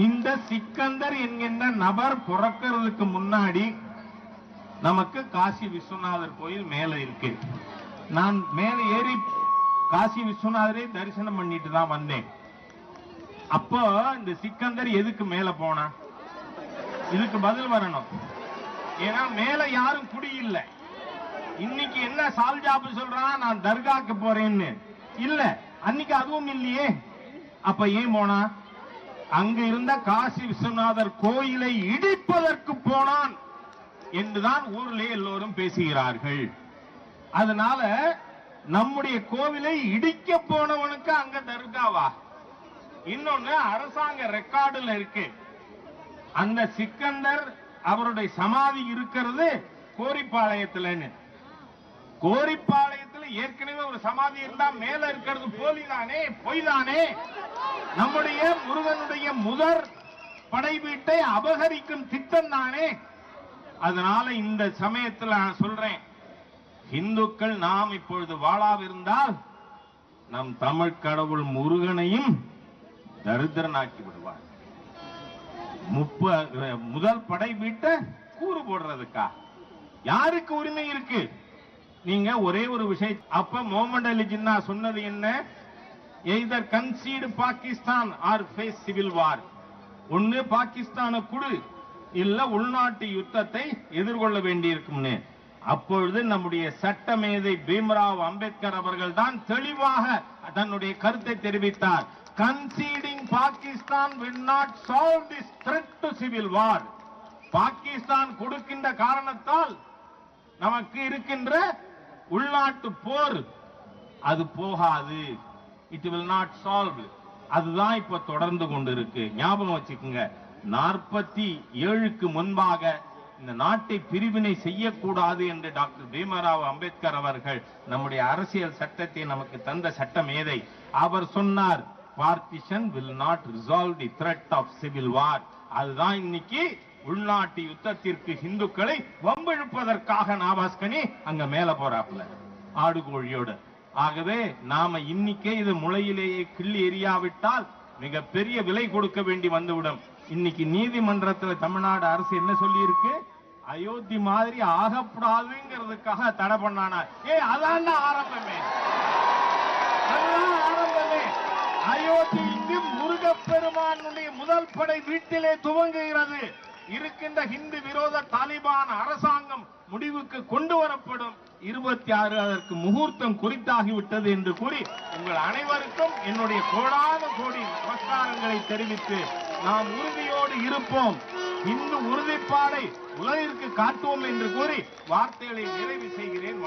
இந்த சிக்கந்தர் என்கின்ற நபர் பிறக்கிறதுக்கு முன்னாடி நமக்கு காசி விஸ்வநாதர் கோயில் மேல இருக்கு. நான் மேல ஏறி காசி விஸ்வநாதரை தரிசனம் பண்ணிட்டு தான் வந்தேன். அப்போ இந்த சிக்கந்தர் எதுக்கு மேல போனா? இதுக்கு பதில் வரணும். ஏன்னா மேல யாரும் குடி இல்லை. இன்னைக்கு என்ன சால்ஜாபு சொல்றான், நான் தர்காக்கு போறேன்னு. இல்ல, அன்னைக்கு அதுவும் இல்லையே. அப்ப ஏன் போனா? அங்க இருந்த காசி விஸ்வநாதர் கோயிலை இடிப்பதற்கு போனான் என்றுதான் ஊரிலே எல்லோரும் பேசுகிறார்கள். அதனால நம்முடைய கோவிலை இடிக்க போனவனுக்கு அங்க தர்காவா? இன்னொன்னு அரசாங்க ரெக்கார்டுல இருக்கு. அந்த சிக்கந்தர் அவருடைய சமாதி இருக்கிறது கோரிப்பாளையத்துலன்னு. கோரிப்பாளையத்துல ஏற்கனவே ஒரு சமாதி இருந்தா மேல இருக்கிறது போலிதானே, பொய்தானே? நம்முடைய முருகனுடைய முதற் படை வீட்டை அபகரிக்கும் திட்டம் தானே. அதனால இந்த சமயத்தில் நான் சொல்றேன், இந்துக்கள் நாம் இப்பொழுது வாழாவிருந்தால் நம் தமிழ் கடவுள் முருகனையும் தரித்திரனாக்கி விடுவார். முதல் படை வீட்டை கூறு போடுறதுக்கா யாருக்கு உரிமை இருக்கு? நீங்க ஒரே ஒரு விஷயம், அப்ப முகமது அலி ஜின்னா சொன்னது என்ன? Either concede Pakistan or face civil war. ஒன்னு பாகிஸ்தான குடு, இல்ல உள்நாட்டு யுத்தத்தை எதிர்கொள்ள வேண்டியிருக்கும்னு. அப்பொழுது நம்முடைய சட்டமேதை பீம்ராவ் அம்பேத்கர் அவர்கள் தான் தெளிவாக தன்னுடைய கருத்தை தெரிவித்தார். கன்சீடிங் Pakistan will not solve this threat to civil war. Pakistan கொடுக்கின்ற காரணத்தால் நமக்கு இருக்கின்ற உள்நாட்டு போர் அது போகாது. It will not solve. அதுதான் இப்ப தொடர்ந்து கொண்டிருக்கு. ஞாபகம் வச்சுக்கோங்க, 47க்கு முன்பாக இந்த நாட்டை பிரிவினை செய்யக்கூடாது என்று டாக்டர் பீம்ராவ் அம்பேத்கர் அவர்கள் நம்முடைய அரசியல் சட்டத்தை நமக்கு தந்த சட்ட மேதை அவர் சொன்னார், partition will not resolve the threat of civil war. அதுதான் இன்னைக்கு உள்நாட்டு யுத்தத்திற்கு இந்துக்களை வம்பிழுப்பதற்காக நவாஸ்கனி அங்க மேல போறாப்புல ஆடுகோழியோடு. ஆகவே நாம இன்னைக்கே இது முளையிலேயே கிள்ளி எறியாவிட்டால் மிகப்பெரிய விலை கொடுக்க வேண்டி வந்துவிடும். இன்னைக்கு நீதிமன்றத்தில் தமிழ்நாடு அரசு என்ன சொல்லி இருக்கு? அயோத்தி மாதிரி ஆகப்படாதுங்கிறதுக்காக தடை பண்ணானா? அதான் ஆரம்பமே, ஆரம்பமே. அயோத்தி இங்கு முருகப்பெருமானுடைய முதல் படை வீட்டிலே துவங்குகிறது. இருக்கின்ற ஹிந்து விரோத தாலிபான் அரசாங்கம் முடிவுக்கு கொண்டு வரப்படும். 26 அதற்கு முகூர்த்தம் குறித்தாகிவிட்டது என்று கூறி உங்கள் அனைவருக்கும் என்னுடைய கோடான கோடி நமஸ்காரங்களை தெரிவித்து நாம் உறுதியோடு இருப்போம், இந்து உறுதிப்பாடை உலகிற்கு காட்டுவோம் என்று கூறி வார்த்தைகளை நிறைவு செய்கிறேன்.